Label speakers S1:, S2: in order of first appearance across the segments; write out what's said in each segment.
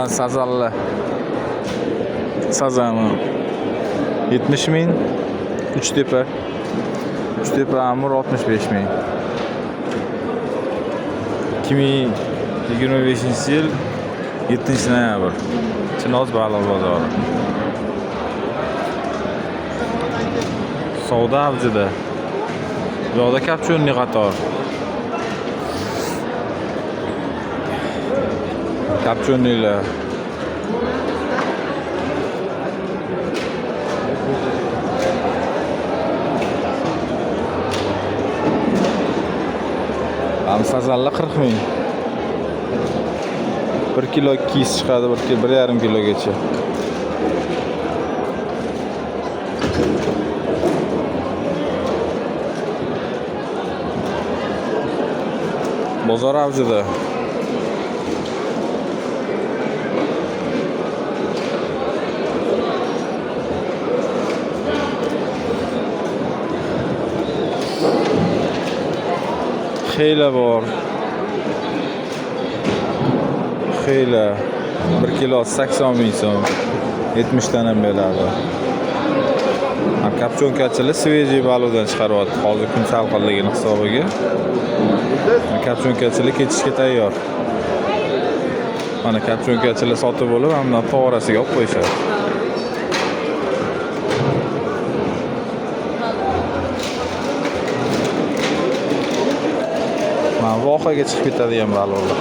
S1: Mana sazanlar. Sazanı 70 ming. Uchtepa Amur 65 ming. 2025-yil 7-noyabr. Chinoz baliq bozori. Savdo avjida. Bu yoqda kapchonni qator. Kapchonnilar. Sazanlar 40 ming. 1 kilo 200 chiqadi, 1,5 kilogacha. Bozor avjida. Xeyla bor. Xeyla 1 kilo 80 ming so'm. 70 dan ham beradi. Kapchonkachilar svejiy baliqdan chiqaryapti. Hozir kun salqinligini hisobiga. Kapchonkachilar ketishga tayyor. Mana kapchonkachilar sotib olib, hamma to'g'rasiga olib qo'yishadi. Vohaga chiqib ketadigan baliqlar.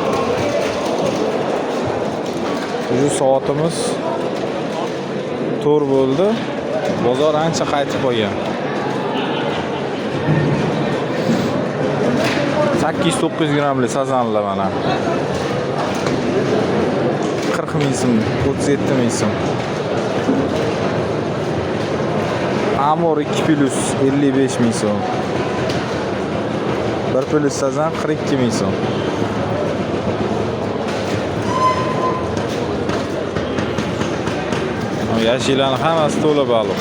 S1: Shu soatimiz 4 bo'ldi. Bozor ancha qaytib qo'ygan. 800-900 grammli sazanlar mana. 40 ming so'm, 37 ming so'm. Amur 2 plus 55 ming so'm. 1 plus sazan 42 ming so'm. Yashillarning hammasi to'la baliq.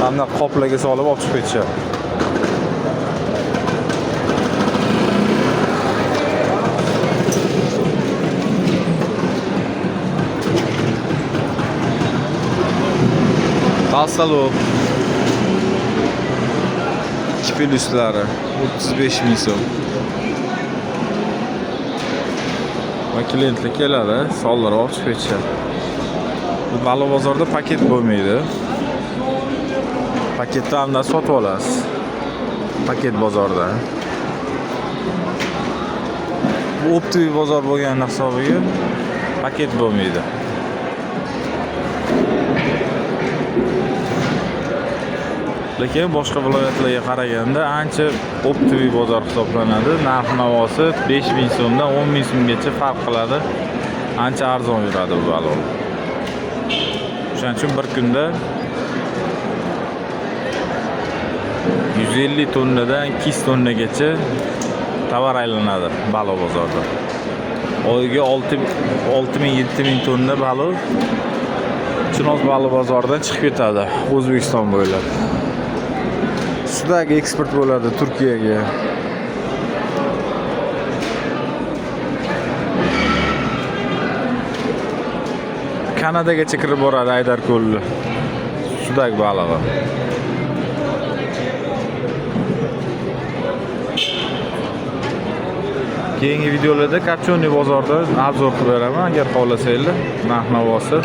S1: Hamma qoplarga solib olib chiqib ketishadi. Qasalov 2 pluslari 35 ming so'm. Va klientlar keladi, sonlar olib chiqib ketishadi. Bu baliq bozorda paket bo'lmaydi. Paketda hamda sotib olasiz. Paket bozorda. Bu optik bozor bo'lgan hisobiga paket bo'lmaydi. Lekin boshqa viloyatlarga qaraganda ancha optik bozor hisoblanadi. Narx-navosi 5 ming so'mdan 10 ming so'mgacha farq qiladi. Ancha arzon yuradi bu baliq. Shuning uchun bir kunda 150 tonnadan 200 tonnagacha tovar aylanadi baliq bozorida. Oyiga 6 ming 7 ming tonna baliq Chinoz baliq bozoridan chiqib ketadi O'zbekiston bo'ylab. Sudagi eksport bo'ladi Turkiyaga. Kanadagacha kirib boradi Aydarko'lni. Sudagi balig'i. Keyingi videolarda Kapchonni bozorida obzor qilib beraman agar xohlasanglar. Narx-navosi.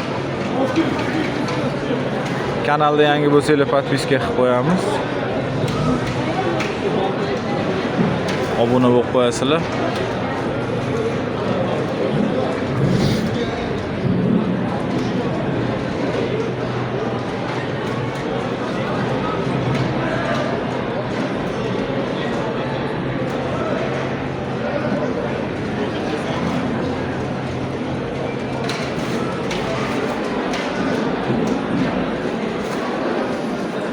S1: Kanalda yangi bo'lsanglar podpiska qilib qo'yamiz. Obuna bo'lib qo'yasizlar.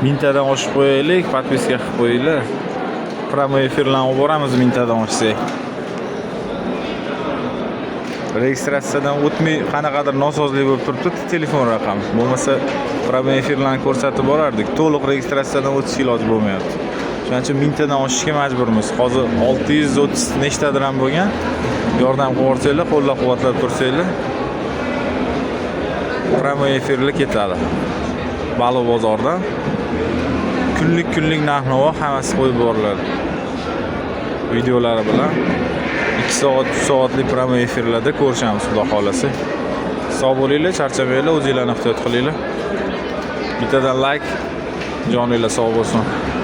S1: Mingtadan oshib qo'yaylik, podpiska qilib qo'yinglar. Pramo efirlarni olib boramiz mingtadan oshsak. Registratsiyadan o'tmay qanaqadir nosozlik bo'lib turibdi, telefon raqam. Bo'lmasa pramo efirlarni ko'rsatib borardik. To'liq registratsiyadan o'tish iloji bo'lmayapti. Shuning uchun mingtadan oshishga majburmiz. Hozir 630 nechtadir ham bo'lgan. Yordam qilib yuborsanglar, qo'llab-quvvatlab tursanglar. Prямой efirli ketadi. Baliq bozordan. Kunlik narx-navo hammasi qo'yib yuboriladi. Videolari bilan 2 soat, 3 soatlik prямой efirlarda ko'rishamiz, xudo xolasa. Sog' bo'linglar, charchamanglar, o'zingizlarni ehtiyot qilinglar. Bittadan like, joninglar sog' bo'lsin.